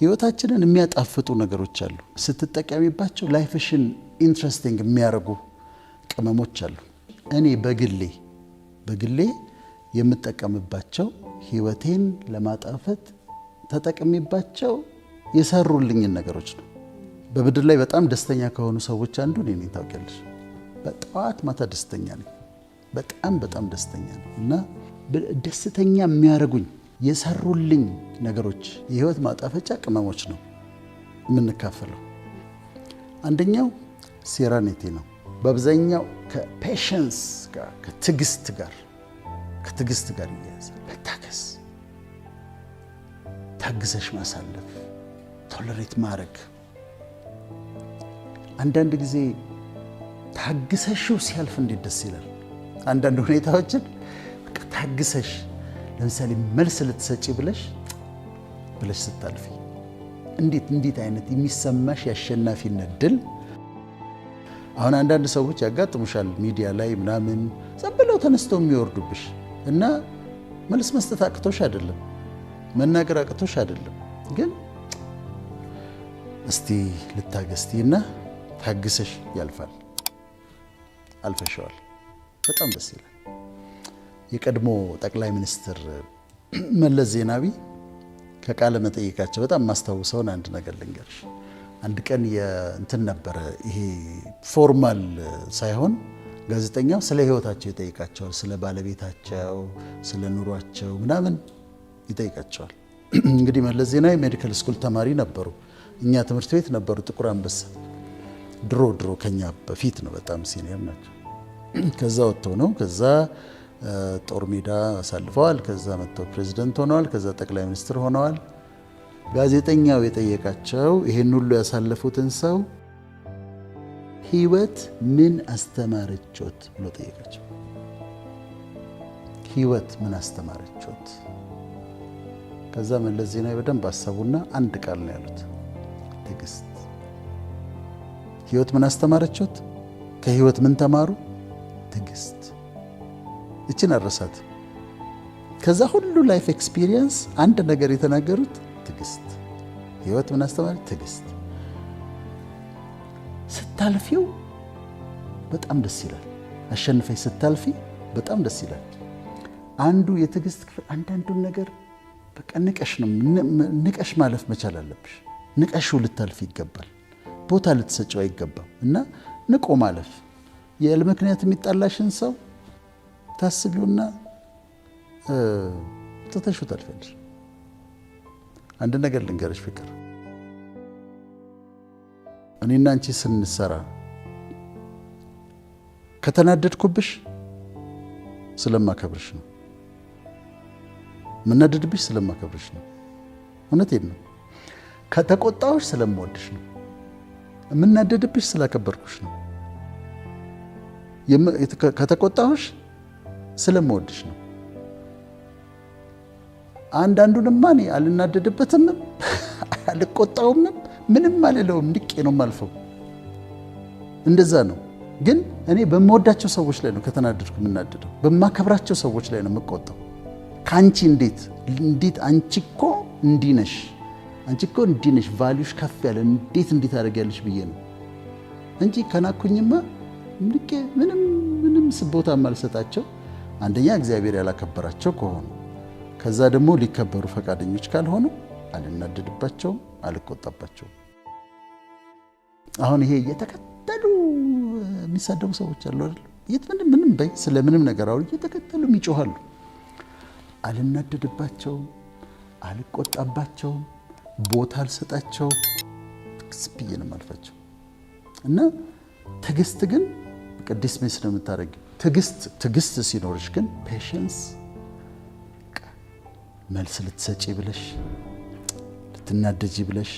ህይወታችንን የሚያጣፍጡ ነገሮች አሉ። ስትጠቀሚባቸው ላይፍሽን ኢንትረስቲንግ የሚያደርጉ ቅመሞች አሉ። እኔ በግሌ የምጠቀምባቸው ህይወቴን ለማጣፈጥ ተጠቅሚባቸው የሰሩልኝ ነገሮች ነው። በምድር ላይ በጣም ደስተኛ ከሆኑ ሰዎች አንዱ እኔ ነኝ። ታውቂያለሽ፣ በጠዋት ማታ ደስተኛ ነኝ። በጣም ደስተኛ ነኝ እና ደስተኛ የሚያደርጉኝ የሰሩልኝ ነገሮች የህይወት ማጣፈጫ ቅመሞች ነው የምንካፈለው። አንደኛው ሴራኒቲ ነው። በአብዛኛው ከፔሽንስ ጋር ከትዕግስት ጋር ይያያዛል። መታገስ፣ ታግሰሽ ማሳለፍ፣ ቶለሬት ማድረግ። አንዳንድ ጊዜ ታግሰሽው ሲያልፍ እንዴት ደስ ይላል። አንዳንድ ሁኔታዎችን ታግሰሽ ለምሳሌ መልስ ልትሰጪ ብለሽ ስታልፊ እንዴት አይነት የሚሰማሽ የአሸናፊነት ድል። አሁን አንዳንድ ሰዎች ያጋጥሙሻል ሚዲያ ላይ ምናምን ዝም ብለው ተነስተው የሚወርዱብሽ እና መልስ መስጠት አቅቶሽ አይደለም፣ መናገር አቅቶሽ አይደለም፣ ግን እስቲ ልታገስቲና ታግሰሽ ያልፋል። አልፈሻዋል። በጣም ደስ ይላል። የቀድሞ ጠቅላይ ሚኒስትር መለስ ዜናዊ ከቃለ መጠይቃቸው በጣም ማስታውሰውን አንድ ነገር ልንገርሽ። አንድ ቀን እንትን ነበረ፣ ይሄ ፎርማል ሳይሆን ጋዜጠኛው ስለ ህይወታቸው ይጠይቃቸዋል። ስለ ባለቤታቸው፣ ስለ ኑሯቸው ምናምን ይጠይቃቸዋል። እንግዲህ መለስ ዜናዊ ሜዲካል ስኩል ተማሪ ነበሩ። እኛ ትምህርት ቤት ነበሩ፣ ጥቁር አንበሳ። ድሮ ከኛ በፊት ነው፣ በጣም ሲኒየር ናቸው። ከዛ ወጥተው ነው ከዛ ጦር ሜዳ አሳልፈዋል። ከዛ መጥተው ፕሬዚደንት ሆነዋል። ከዛ ጠቅላይ ሚኒስትር ሆነዋል። ጋዜጠኛው የጠየቃቸው ይሄን ሁሉ ያሳለፉትን ሰው ህይወት ምን አስተማረቾት ብሎ ጠየቃቸው። ህይወት ምን አስተማረቾት? ከዛ መለስ ዜናዊ በደንብ አሰቡና አንድ ቃል ነው ያሉት፣ ትዕግስት። ህይወት ምን አስተማረቾት? ከህይወት ምን ተማሩ? ትዕግስት። እችን አረሳት። ከዛ ሁሉ ላይፍ ኤክስፒሪየንስ አንድ ነገር የተናገሩት ትዕግስት። ህይወት ምን አስተማሪ? ትዕግስት። ስታልፊው በጣም ደስ ይላል። አሸንፈሽ ስታልፊ በጣም ደስ ይላል። አንዱ የትዕግስት ክፍል አንዳንዱን ነገር በቃ ንቀሽ ማለፍ መቻል አለብሽ። ንቀሽው ልታልፊ ይገባል። ቦታ ልትሰጪው አይገባም። እና ንቆ ማለፍ የል ምክንያት የሚጣላሽን ሰው ታስቢውና ተተሽው ታልፈልሽ። አንድ ነገር ልንገርሽ ፍቅር፣ እኔና አንቺ ስንሰራ ከተናደድኩብሽ ስለማከብርሽ ነው። ምናደድብሽ ስለማከብርሽ ነው። እውነቴን ነው። ከተቆጣሁሽ ስለምወድሽ ነው። ምናደድብሽ ስላከበርኩሽ ነው። ከተቆጣሁሽ ስለምወድሽ ነው። አንዳንዱንማ እኔ አልናደድበትም፣ አልቆጣውም፣ ምንም አልለውም፣ ንቄ ነው የማልፈው። እንደዛ ነው። ግን እኔ በምወዳቸው ሰዎች ላይ ነው ከተናደድኩ የምናደደው። በማከብራቸው ሰዎች ላይ ነው የምቆጣው። ካንቺ እንዴት አንቺ እኮ እንዲህ ነሽ፣ አንቺ እኮ እንዲህ ነሽ፣ ቫልዩሽ ከፍ ያለ እንዴት አደርጋለሽ ብዬ ነው እንጂ ከናኩኝማ ንቄ ምንም ቦታ ማልሰጣቸው። አንደኛ እግዚአብሔር ያላከበራቸው ከሆኑ፣ ከዛ ደግሞ ሊከበሩ ፈቃደኞች ካልሆኑ አልናደድባቸውም፣ አልቆጣባቸውም። አሁን ይሄ እየተከተሉ የሚሳደቡ ሰዎች አሉ አይደል? ምንም በይ ስለምንም ነገር አሁን እየተከተሉ ይጮሃሉ። አልናደድባቸውም፣ አልቆጣባቸውም፣ ቦታ አልሰጣቸውም። ስብዬ ነው የማልፋቸው። እና ትዕግስት ግን ቅድስት ሚስ ነው የምታደርጊው። ትዕግስት ሲኖርሽ ግን ፔሽንስ፣ መልስ ልትሰጪ ብለሽ ልትናደጂ ብለሽ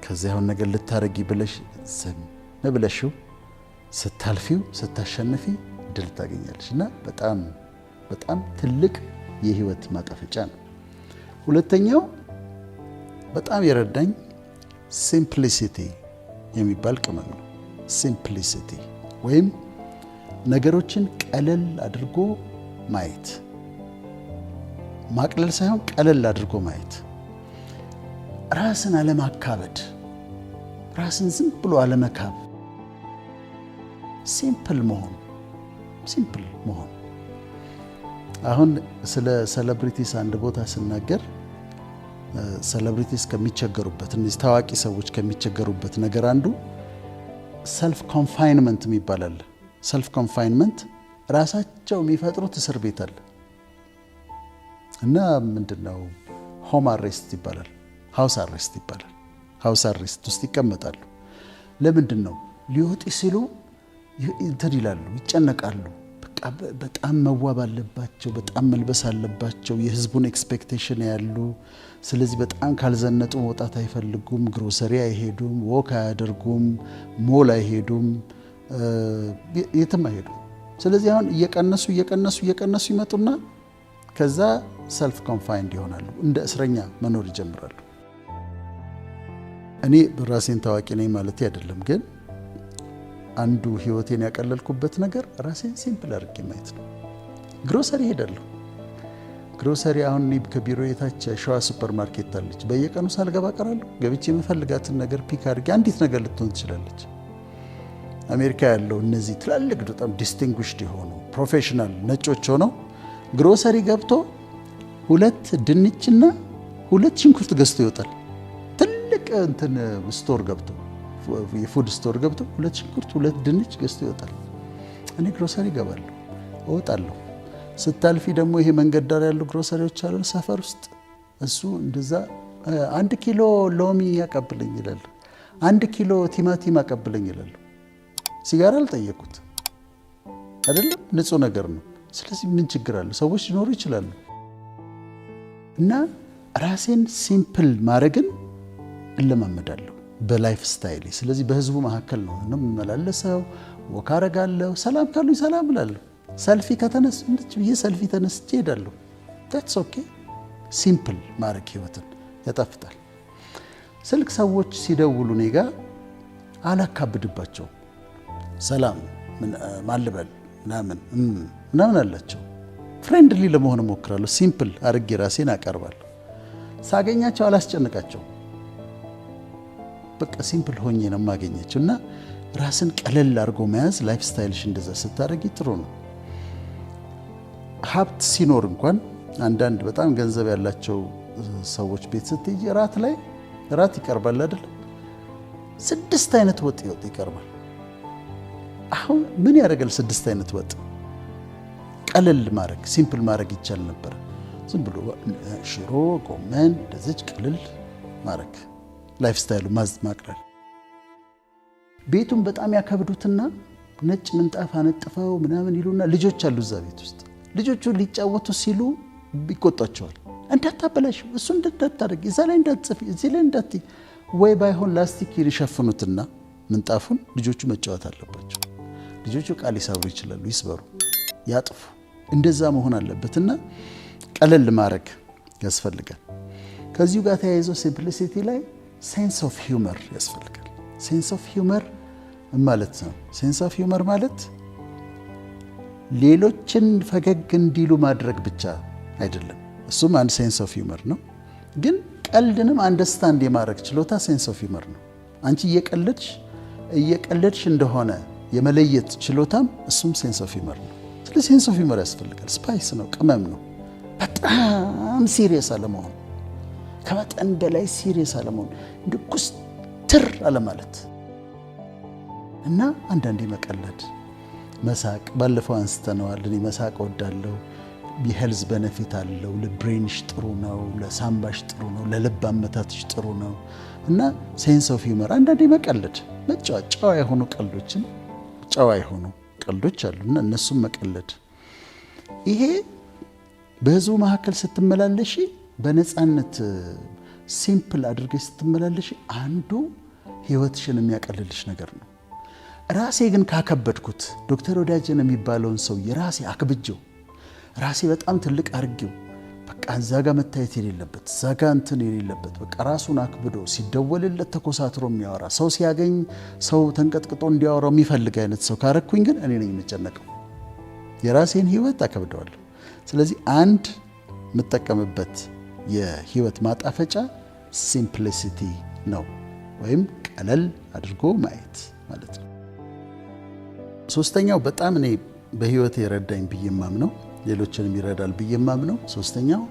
ከዚያ የሆነ ነገር ልታረጊ ብለሽ ዝም ብለሽው ስታልፊው ስታሸንፊ ድል ታገኛለሽ። እና በጣም ትልቅ የህይወት ማጣፈጫ ነው። ሁለተኛው በጣም የረዳኝ ሲምፕሊሲቲ የሚባል ቅመም ነው። ሲምፕሊሲቲ ወይም ነገሮችን ቀለል አድርጎ ማየት፣ ማቅለል ሳይሆን ቀለል አድርጎ ማየት። ራስን አለማካበድ፣ ራስን ዝም ብሎ አለመካብ፣ ሲምፕል መሆን። አሁን ስለ ሴሌብሪቲስ አንድ ቦታ ስናገር ሴሌብሪቲስ ከሚቸገሩበት እነዚህ ታዋቂ ሰዎች ከሚቸገሩበት ነገር አንዱ ሰልፍ ኮንፋይንመንት የሚባል። ሰልፍ ኮንፋይንመንት ራሳቸው የሚፈጥሩት እስር ቤት አለ እና ምንድነው ሆም አሬስት ይባላል፣ ሃውስ አሬስት ይባላል። ሃውስ አሬስት ውስጥ ይቀመጣሉ። ለምንድን ነው? ሊወጡ ሲሉ እንትን ይላሉ፣ ይጨነቃሉ። በጣም መዋብ አለባቸው፣ በጣም መልበስ አለባቸው፣ የህዝቡን ኤክስፔክቴሽን ያሉ። ስለዚህ በጣም ካልዘነጡ መውጣት አይፈልጉም፣ ግሮሰሪ አይሄዱም፣ ወክ አያደርጉም፣ ሞል አይሄዱም፣ የትም አይሄዱም። ስለዚህ አሁን እየቀነሱ ይመጡና ከዛ ሰልፍ ኮንፋይንድ ይሆናሉ፣ እንደ እስረኛ መኖር ይጀምራሉ። እኔ ራሴን ታዋቂ ነኝ ማለት አይደለም፣ ግን አንዱ ህይወቴን ያቀለልኩበት ነገር ራሴን ሲምፕል አድርጌ ማየት ነው። ግሮሰሪ ሄዳለሁ። ግሮሰሪ አሁን ከቢሮ የታች ሸዋ ሱፐር ማርኬት አለች። በየቀኑ ሳልገባ ቀራለሁ። ገብቼ የምፈልጋትን ነገር ፒክ አድርጌ አንዲት ነገር ልትሆን ትችላለች። አሜሪካ ያለው እነዚህ ትላልቅ በጣም ዲስቲንጉሽድ የሆኑ ፕሮፌሽናል ነጮች ሆነው ግሮሰሪ ገብቶ 2 ድንችና 2 ሽንኩርት ገዝቶ ይወጣል። ትልቅ እንትን ስቶር ገብቶ የፉድ ስቶር ገብቶ 2 ሽንኩርት 2 ድንች ገዝቶ ይወጣል። እኔ ግሮሰሪ ገባለሁ፣ እወጣለሁ። ስታልፊ ደግሞ ይሄ መንገድ ዳር ያሉ ግሮሰሪዎች አሉ ሰፈር ውስጥ፣ እሱ እንደዛ 1 ኪሎ ሎሚ ያቀብለኝ ይላል፣ 1 ኪሎ ቲማቲም ያቀብለኝ ይላል። ሲጋራ አልጠየቁት አይደለም፣ ንጹህ ነገር ነው። ስለዚህ ምን ችግር አለ? ሰዎች ሊኖሩ ይችላሉ። እና ራሴን ሲምፕል ማድረግን እለማመዳለሁ በላይፍ ስታይል። ስለዚህ በህዝቡ መካከል ነው የምመላለሰው፣ ወክ አደርጋለሁ፣ ሰላም ካሉኝ ሰላም እላለሁ። ሰልፊ ከተነስቼ ሰልፊ ተነስቼ እሄዳለሁ። that's okay። ሲምፕል ማድረግ ህይወትን ያጣፍጣል። ስልክ ሰዎች ሲደውሉ እኔ ጋር አላካብድባቸው፣ ሰላም ማልበል ምናምን አላቸው። ፍሬንድሊ ለመሆን እሞክራለሁ። ሲምፕል አድርጌ ራሴን አቀርባለሁ። ሳገኛቸው አላስጨንቃቸው። በቃ ሲምፕል ሆኜ ነው የማገኛቸው። እና ራስን ቀለል አድርጎ መያዝ ላይፍ ስታይልሽ እንደዛ ስታደርጊ ጥሩ ነው። ሀብት ሲኖር እንኳን አንዳንድ በጣም ገንዘብ ያላቸው ሰዎች ቤት ስትሄጂ ራት ይቀርባል አይደል? 6 አይነት ወጥ ይቀርባል። አሁን ምን ያደርጋል? 6 አይነት ወጥ ቀለል ማድረግ ሲምፕል ማድረግ ይቻል ነበር። ዝም ብሎ ሽሮ፣ ጎመን እንደዚህ ቀለል ማድረግ ላይፍ ስታይሉ ማቅለል። ቤቱን በጣም ያከብዱትና ነጭ ምንጣፍ አነጥፈው ምናምን ይሉና ልጆች አሉ እዛ ቤት ውስጥ። ልጆቹ ሊጫወቱ ሲሉ ይቆጣቸዋል። እንዳታበላሽ፣ እሱ እንዳታደርግ፣ እዛ ላይ እንዳትጽፊ፣ እዚህ ላይ እንዳትይ። ወይ ባይሆን ላስቲክ ይሸፍኑትና ምንጣፉን ልጆቹ መጫወት አለባቸው። ልጆቹ ቃል ሊሰብሩ ይችላሉ፣ ይስበሩ፣ ያጥፉ። እንደዛ መሆን አለበትና ቀለል ማድረግ ያስፈልጋል። ከዚሁ ጋር ተያይዞ ሲምፕሊሲቲ ላይ ሴንስ ኦፍ ሂውመር ያስፈልጋል። ሴንስ ኦፍ ሂውመር ማለት ነው። ሴንስ ኦፍ ሂውመር ማለት ሌሎችን ፈገግ እንዲሉ ማድረግ ብቻ አይደለም። እሱም አንድ ሴንስ ኦፍ ሂውመር ነው። ግን ቀልድንም አንደርስታንድ የማድረግ ችሎታ ሴንስ ኦፍ ሂውመር ነው። አንቺ እየቀለድሽ እንደሆነ የመለየት ችሎታም እሱም ሴንስ ኦፍ ሂውመር ነው። ስለዚህ ሴንስ ኦፍ ሂውመር ያስፈልጋል። ስፓይስ ነው፣ ቅመም ነው። በጣም ሲሪየስ አለመሆን፣ ከመጠን በላይ ሲሪየስ አለመሆን፣ እንደ ኩስትር አለማለት እና አንዳንዴ መቀለድ፣ መሳቅ። ባለፈው አንስተነዋል። እኔ መሳቅ እወዳለሁ። የሄልዝ ቤኔፊት አለው። ለብሬንሽ ጥሩ ነው፣ ለሳምባሽ ጥሩ ነው፣ ለልብ አመታትሽ ጥሩ ነው። እና ሴንስ ኦፍ ሂውመር አንዳንዴ መቀለድ፣ መጫወት፣ ጨዋ የሆኑ ቀልዶች አሉና እነሱም መቀለድ። ይሄ በህዝቡ መካከል ስትመላለሽ በነፃነት ሲምፕል አድርገሽ ስትመላለሽ አንዱ ህይወትሽን የሚያቀልልሽ ነገር ነው። ራሴ ግን ካከበድኩት ዶክተር ወዳጀን የሚባለውን ሰው የራሴ አክብጀው ራሴ በጣም ትልቅ አርጌው በቃ እዛ ጋር መታየት የሌለበት እዛ ጋር እንትን የሌለበት በቃ ራሱን አክብዶ ሲደወልለት ተኮሳትሮ የሚያወራ ሰው ሲያገኝ ሰው ተንቀጥቅጦ እንዲያወራው የሚፈልግ አይነት ሰው ካረኩኝ ግን እኔ ነኝ የምጨነቀው። የራሴን ህይወት አከብደዋለሁ። ስለዚህ አንድ የምጠቀምበት የህይወት ማጣፈጫ ሲምፕሊሲቲ ነው፣ ወይም ቀለል አድርጎ ማየት ማለት ነው። ሶስተኛው በጣም እኔ በህይወት የረዳኝ ብዬ የማምነው ሌሎችንም ይረዳል ብዬ የማምነው ሶስተኛው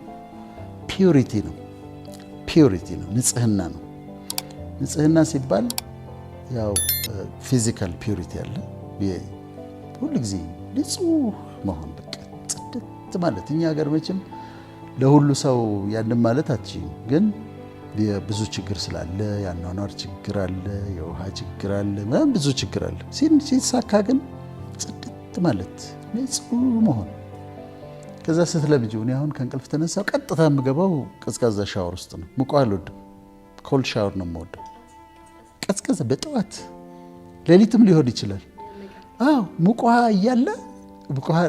ፒዩሪቲ ነው። ፒዩሪቲ ነው፣ ንጽህና ነው። ንጽህና ሲባል ያው ፊዚካል ፒዩሪቲ አለ፣ ሁሉ ጊዜ ንጹህ መሆን በቃ ጽድት ማለት። እኛ ሀገር መቼም ለሁሉ ሰው ያንን ማለት አትችይም፣ ግን ብዙ ችግር ስላለ የአኗኗር ችግር አለ፣ የውሃ ችግር አለ፣ ምናምን ብዙ ችግር አለ። ሲሳካ ግን ጽድት ማለት ንጹህ መሆን። ከዛ ስትለምጂው እኔ አሁን ከእንቅልፍ ተነሳው ቀጥታ የምገባው ቀዝቃዛ ሻወር ውስጥ ነው። ሙቀ አልወድም፣ ኮልድ ሻወር ነው የምወደው። ቀዝቀዘ በጠዋት ሌሊትም ሊሆን ይችላል። አዎ ሙቅ ውሃ እያለ ሙቅ ውሃ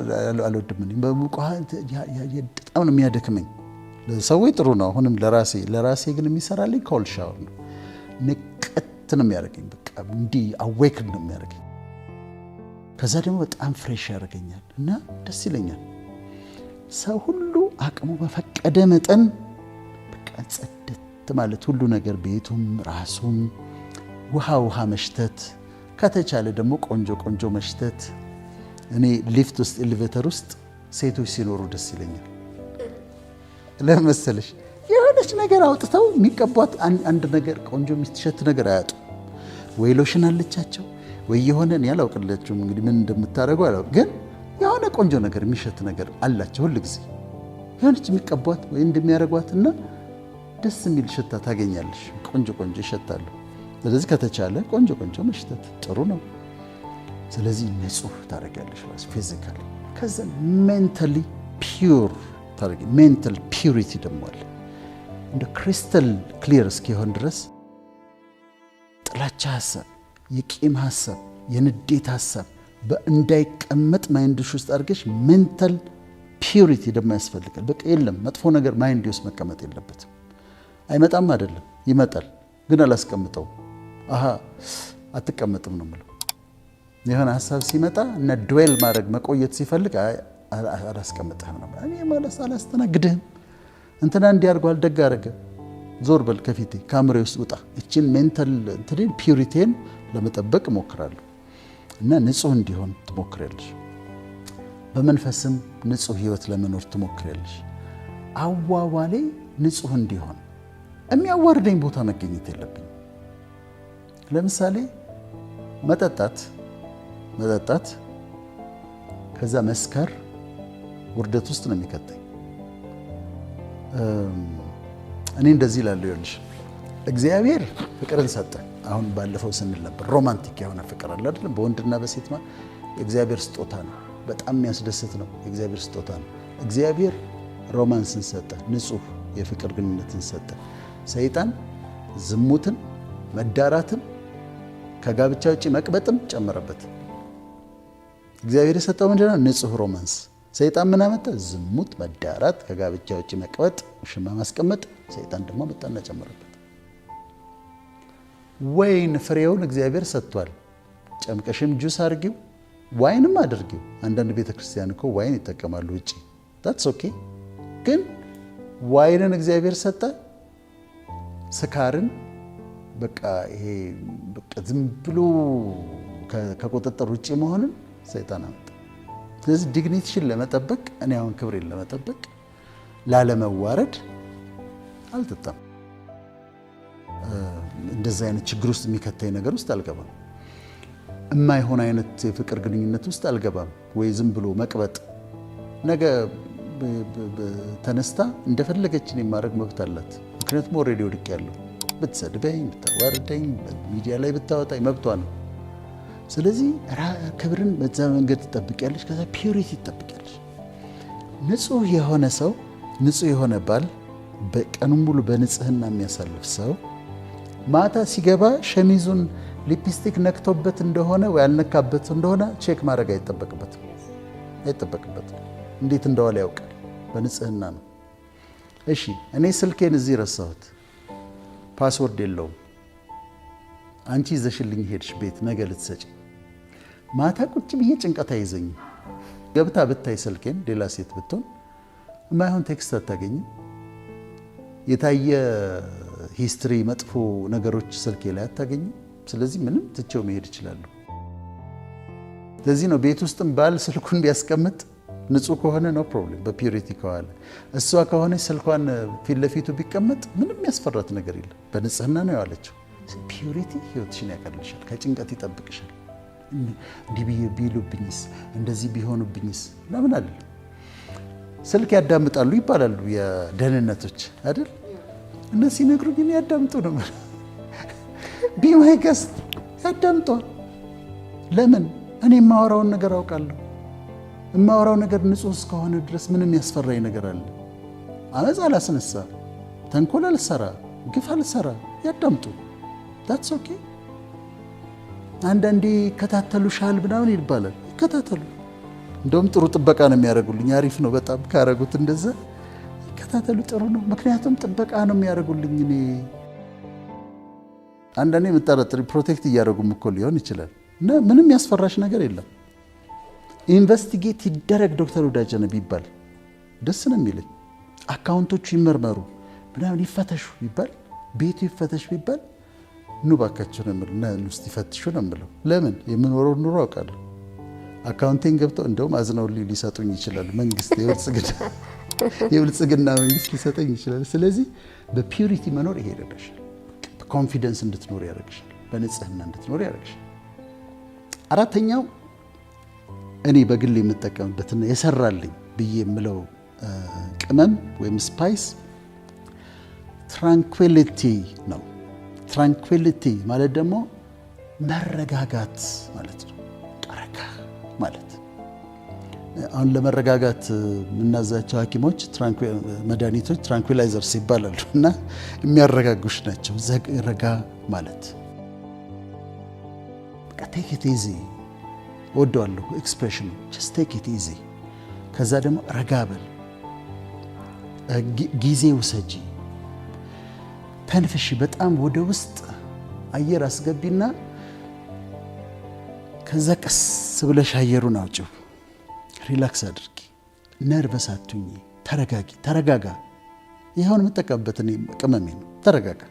አልወድም። በሙቅ ውሃ በጣም ነው የሚያደክመኝ። ለሰዎች ጥሩ ነው፣ አሁንም ለራሴ ግን የሚሰራልኝ ኮልድ ሻወር ነው። ንቀት ነው የሚያደርገኝ፣ በቃ እንዲህ አዌክን ነው የሚያደርገኝ። ከዛ ደግሞ በጣም ፍሬሽ ያደርገኛል እና ደስ ይለኛል። ሰው ሁሉ አቅሙ በፈቀደ መጠን በቃ ጽድት ማለት ሁሉ ነገር፣ ቤቱም ራሱም ውሃ መሽተት፣ ከተቻለ ደግሞ ቆንጆ መሽተት። እኔ ሊፍት ውስጥ ኤሌቬተር ውስጥ ሴቶች ሲኖሩ ደስ ይለኛል። ለምን መሰለሽ? የሆነች ነገር አውጥተው የሚቀቧት አንድ ነገር ቆንጆ የሚትሸት ነገር አያጡ። ወይ ሎሽን አለቻቸው ወይ የሆነ እኔ አላውቅላችሁም እንግዲህ ምን እንደምታደርገው አላውቅ፣ ግን የሆነ ቆንጆ ነገር የሚሸት ነገር አላቸው። ሁሉ ጊዜ የሆነች የሚቀቧት ወይ እንደሚያደርጓትና ደስ የሚል ሽታ ታገኛለሽ። ቆንጆ ይሸታሉ። ስለዚህ ከተቻለ ቆንጆ መሽተት ጥሩ ነው። ስለዚህ ንጹህ ታደርጊያለሽ ራስ ፊዚካሊ። ከዛ ሜንታሊ ፒዩር ታደርጊ። ሜንታል ፒዩሪቲ ደግሞ አለ። እንደ ክሪስታል ክሊር እስኪሆን ድረስ ጥላቻ ሀሳብ፣ የቂም ሀሳብ፣ የንዴት ሀሳብ እንዳይቀመጥ ማይንድሽ ውስጥ አድርገሽ ሜንታል ፒዩሪቲ ደግሞ ያስፈልጋል። በቃ የለም መጥፎ ነገር ማይንድ ውስጥ መቀመጥ የለበትም። አይመጣም አይደለም ይመጣል፣ ግን አላስቀምጠው። አትቀመጥም ነው የምለው። የሆነ ሀሳብ ሲመጣ እና ድዌል ማድረግ መቆየት ሲፈልግ አላስቀምጥህም ነው። እኔ ማለት አላስተናግድህም። እንትና እንዲያርጓል ደግ አደረገ፣ ዞር በል ከፊቴ፣ ካሜራ ውስጥ ውጣ። እቺን ሜንታል እንትኔን ፒዩሪቲን ለመጠበቅ እሞክራለሁ እና ንጹህ እንዲሆን ትሞክሪያለሽ። በመንፈስም ንጹህ ህይወት ለመኖር ትሞክሪያለሽ። አዋዋሌ ንጹህ እንዲሆን የሚያዋርደኝ ቦታ መገኘት የለብኝ። ለምሳሌ መጠጣት ከዛ መስከር ውርደት ውስጥ ነው የሚከተኝ። እኔ እንደዚህ እላለሁ፣ ይኸውልሽ እግዚአብሔር ፍቅርን ሰጠ። አሁን ባለፈው ስንል ነበር ሮማንቲክ የሆነ ፍቅር አለ አይደል? በወንድና በሴት የእግዚአብሔር ስጦታ ነው። በጣም የሚያስደስት ነው። የእግዚአብሔር ስጦታ ነው። እግዚአብሔር ሮማንስን ሰጠ፣ ንጹህ የፍቅር ግንኙነትን ሰጠ። ሰይጣን ዝሙትን፣ መዳራትን፣ ከጋብቻ ውጪ መቅበጥም ጨመረበት። እግዚአብሔር የሰጠው ምንድነው? ንጹህ ሮማንስ። ሰይጣን ምን አመጣ? ዝሙት፣ መዳራት፣ ከጋብቻ ውጪ መቅበጥ፣ ውሽማ ማስቀመጥ። ሰይጣን ደግሞ መጣና ጨመረበት። ወይን ፍሬውን እግዚአብሔር ሰጥቷል። ጨምቀሽም ጁስ አድርጊው፣ ዋይንም አድርጊው። አንዳንድ ቤተክርስቲያን እኮ ዋይን ይጠቀማሉ ውጪ። ታትስ ኦኬ። ግን ዋይንን እግዚአብሔር ሰጠ። ስካርን በቃ ይሄ በቃ ዝም ብሎ ከቁጥጥር ውጪ መሆንን ሰይጣን አመጣ። ስለዚህ ዲግኒቲሽን ለመጠበቅ እኔ አሁን ክብሬን ለመጠበቅ ላለመዋረድ አልጠጣም። እንደዚህ አይነት ችግር ውስጥ የሚከተኝ ነገር ውስጥ አልገባም። የማይሆን አይነት የፍቅር ግንኙነት ውስጥ አልገባም። ወይ ዝም ብሎ መቅበጥ። ነገ ተነስታ እንደፈለገችን የማድረግ መብት አላት። ምክንያቱም ኦልሬዲ ወድቄያለሁ። ብትሰድበኝ፣ ብታዋርደኝ፣ ሚዲያ ላይ ብታወጣኝ መብቷ ነው። ስለዚህ ክብርን በዛ መንገድ ትጠብቂያለሽ። ከዛ ፒዩሪቲ ትጠብቂያለሽ። ንጹህ የሆነ ሰው፣ ንጹህ የሆነ ባል፣ በቀኑን ሙሉ በንጽህና የሚያሳልፍ ሰው ማታ ሲገባ ሸሚዙን ሊፕስቲክ ነክቶበት እንደሆነ ወይ ያልነካበት እንደሆነ ቼክ ማድረግ አይጠበቅበትም። እንዴት እንደዋለ ያውቃል። በንጽህና ነው። እሺ እኔ ስልኬን እዚህ ረሳሁት፣ ፓስወርድ የለውም። አንቺ ይዘሽልኝ ሄድሽ ቤት ነገ ልትሰጪ። ማታ ቁጭ ብዬ ጭንቀት አይዘኝም። ገብታ ብታይ ስልኬን ሌላ ሴት ብትሆን የማይሆን ቴክስት አታገኝም። የታየ ሂስትሪ መጥፎ ነገሮች ስልኬ ላይ አታገኙ። ስለዚህ ምንም ትቼው መሄድ እችላለሁ። ለዚህ ነው ቤት ውስጥም ባል ስልኩን ቢያስቀምጥ ንጹህ ከሆነ ነው ፕሮብሌም። በፒዩሪቲ ከዋለ እሷ ከሆነ ስልኳን ፊት ለፊቱ ቢቀመጥ ምንም ያስፈራት ነገር የለም። በንጽህና ነው ያለችው። ፒዩሪቲ ህይወትሽን ያቀልሻል፣ ከጭንቀት ይጠብቅሻል። እንዲህ ቢሉብኝስ እንደዚህ ቢሆኑብኝስ ለምን አለ ስልክ ያዳምጣሉ ይባላሉ የደህንነቶች አይደል? እነሱ ሲነግሩኝ ያዳምጡ ነው ቢማይ ገስት ያዳምጡ። ለምን እኔ የማወራውን ነገር አውቃለሁ። የማወራው ነገር ንጹህ እስከሆነ ድረስ ምንም ያስፈራኝ ነገር አለ? አመፅ አላስነሳ፣ ተንኮል አልሰራ፣ ግፍ አልሰራ። ያዳምጡ። that's okay። አንዳንዴ ይከታተሉሻል ምናምን ይባላል። ይከታተሉ። እንደውም ጥሩ ጥበቃ ነው የሚያደርጉልኝ። አሪፍ ነው በጣም ካረጉት እንደዛ ይከታተሉ። ጥሩ ነው፣ ምክንያቱም ጥበቃ ነው የሚያደርጉልኝ። እኔ አንዳንዴ የምጠረጥሪ ፕሮቴክት እያደረጉም እኮ ሊሆን ይችላል። እና ምንም ያስፈራሽ ነገር የለም። ኢንቨስቲጌት ይደረግ ዶክተር ወዳጀነ ቢባል ደስ ነው የሚለኝ። አካውንቶቹ ይመርመሩ ምናምን ይፈተሹ ቢባል፣ ቤቱ ይፈተሽ ቢባል ኑ ባካችሁ ነው የምለው። እና ውስጥ ይፈትሹ ነው የምለው። ለምን የምኖረው ኑሮ አውቃለሁ። አካውንቴን ገብተው እንደውም አዝነውልኝ ሊሰጡኝ ይችላል። መንግስት የብልጽግና መንግስት ሊሰጠኝ ይችላል። ስለዚህ በፒዩሪቲ መኖር ይሄ ይረዳሻል። በኮንፊደንስ እንድትኖር ያደርግሻል። በንጽህና እንድትኖር ያደርግሻል። አራተኛው እኔ በግል የምጠቀምበትና የሰራልኝ ብዬ የምለው ቅመም ወይም ስፓይስ ትራንኩዊሊቲ ነው። ትራንኩዊሊቲ ማለት ደግሞ መረጋጋት ማለት ነው። ረጋ ማለት አሁን ለመረጋጋት የምናዛቸው ሐኪሞች መድኃኒቶች ትራንኩላይዘርስ ይባላሉ እና የሚያረጋጉሽ ናቸው። ረጋ ማለት ቴክ ኢት ኢዚ ወደዋለሁ ኤክስፕሬሽኑ ጀስት ቴክ ኢት ኢዚ። ከዛ ደግሞ ረጋ በል፣ ጊዜ ውሰጂ፣ ተንፍሺ። በጣም ወደ ውስጥ አየር አስገቢና ከዛ ቀስ ብለሽ አየሩን አውጪው። ሪላክስ አድርጊ፣ ነርቨስ አትሁኚ፣ ተረጋጊ፣ ተረጋጋ። ይኸውን የምጠቀምበት እኔ ቅመሜ ነው። ተረጋጋ።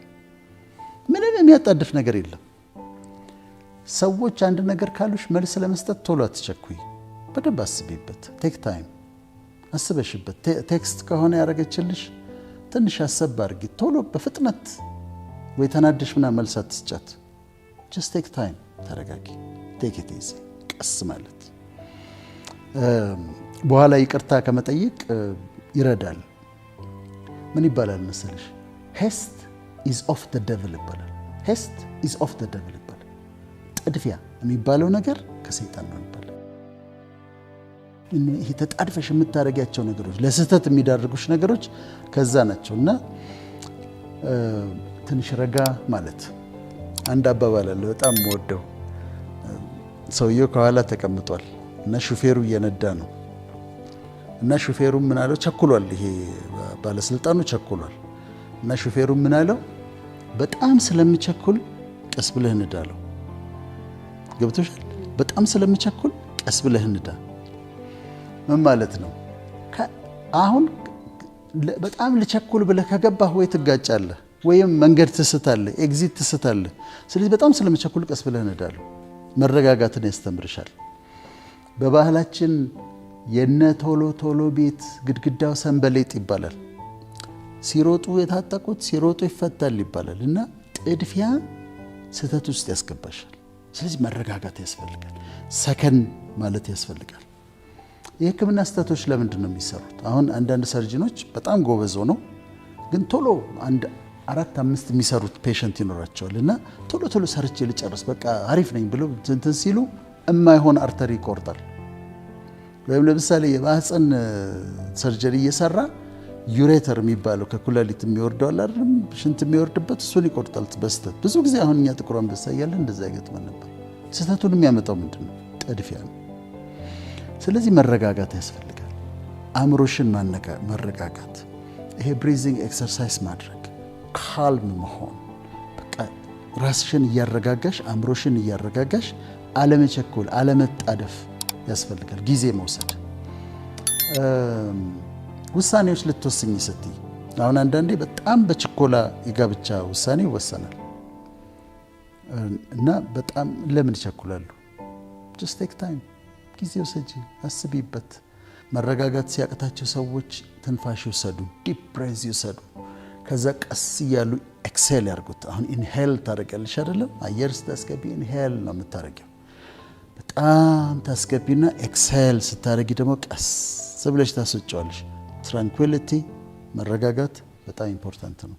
ምንም የሚያጣድፍ ነገር የለም። ሰዎች አንድ ነገር ካሉሽ መልስ ለመስጠት ቶሎ አትቸኩይ። በደንብ አስቢበት። ቴክ ታይም አስበሽበት። ቴክስት ከሆነ ያደረገችልሽ ትንሽ አሰብ አድርጊ። ቶሎ በፍጥነት ወይ ተናደሽ ምናምን መልስ አትስጫት። ጀስት ቴክ ታይም፣ ተረጋጊ። ቴክ ኢት ኢዚ፣ ቀስ ማለት በኋላ ይቅርታ ከመጠየቅ ይረዳል። ምን ይባላል መሰለሽ? ሄስት ኢዝ ኦፍ ዘ ደቭል ይባላል። ሄስት ኢዝ ኦፍ ዘ ደቭል ይባላል። ጥድፊያ የሚባለው ነገር ከሰይጣን ነው ይባላል። ይሄ ተጣድፈሽ የምታደርጊያቸው ነገሮች፣ ለስህተት የሚዳርጉሽ ነገሮች ከዛ ናቸው። እና ትንሽ ረጋ ማለት። አንድ አባባል አለ በጣም ወደው። ሰውየው ከኋላ ተቀምጧል እና ሹፌሩ እየነዳ ነው። እና ሹፌሩ ምን አለው? ቸኩሏል። ይሄ ባለስልጣኑ ቸኩሏል። እና ሹፌሩ ምን አለው? በጣም ስለምቸኩል ቀስ ብለህ ንዳ አለው። ገብቶሻል? በጣም ስለምቸኩል ቀስ ብለህ ንዳ። ምን ማለት ነው? አሁን በጣም ልቸኩል ብለህ ከገባህ ወይ ትጋጫለህ ወይም መንገድ ትስታለህ፣ ኤግዚት ትስታለህ። ስለዚህ በጣም ስለምቸኩል ቀስ ብለህ ንዳ አለው። መረጋጋትን ያስተምርሻል። በባህላችን የነ ቶሎ ቶሎ ቤት ግድግዳው ሰንበሌጥ ይባላል። ሲሮጡ የታጠቁት ሲሮጡ ይፈታል ይባላል። እና ጥድፊያ ስህተት ውስጥ ያስገባሻል። ስለዚህ መረጋጋት ያስፈልጋል። ሰከን ማለት ያስፈልጋል። የሕክምና ስህተቶች ለምንድን ነው የሚሰሩት? አሁን አንዳንድ ሰርጅኖች በጣም ጎበዝ ሆነው ግን ቶሎ አንድ 4-5 የሚሰሩት ፔሸንት ይኖራቸዋል። እና ቶሎ ቶሎ ሰርቼ ልጨርስ በቃ አሪፍ ነኝ ብለው እንትን ሲሉ የማይሆን አርተሪ ይቆርጣል። ወይም ለምሳሌ የማህፀን ሰርጀሪ እየሰራ ዩሬተር የሚባለው ከኩላሊት የሚወርደው አለ አይደል? ሽንት የሚወርድበት እሱን ይቆርጣል በስተት። ብዙ ጊዜ አሁን እኛ ጥቁር አንበሳ እያለን እንደዛ ይገጥመን ነበር። ስህተቱን የሚያመጣው ምንድን ነው? ጥድፊያ ነው። ስለዚህ መረጋጋት ያስፈልጋል። አእምሮሽን መረጋጋት፣ ይሄ ብሪዚንግ ኤክሰርሳይዝ ማድረግ፣ ካልም መሆን፣ በቃ ራስሽን እያረጋጋሽ አእምሮሽን እያረጋጋሽ አለመቸኮል፣ አለመጣደፍ ያስፈልጋል። ጊዜ መውሰድ። ውሳኔዎች ልትወስኝ ስትይ አሁን አንዳንዴ በጣም በችኮላ የጋብቻ ውሳኔ ይወሰናል እና በጣም ለምን ይቸኩላሉ? just take time፣ ጊዜ ውሰጂ፣ አስቢበት። መረጋጋት ሲያቅታቸው ሰዎች ትንፋሽ ይውሰዱ፣ ዲፕ ብሬዝ ይውሰዱ። ከዛ ቀስ እያሉ ኤክሴል ያርጉት። አሁን ኢንሄል ታደርጊያለሽ አይደለም? አየር ስታስገቢ ኢንሄል ነው የምታደርጊው። በጣም ታስገቢና ኤክሴል ስታደርጊ ደግሞ ቀስ ብለሽ ታስወጪዋለሽ። ትራንኩዊሊቲ፣ መረጋጋት በጣም ኢምፖርታንት ነው።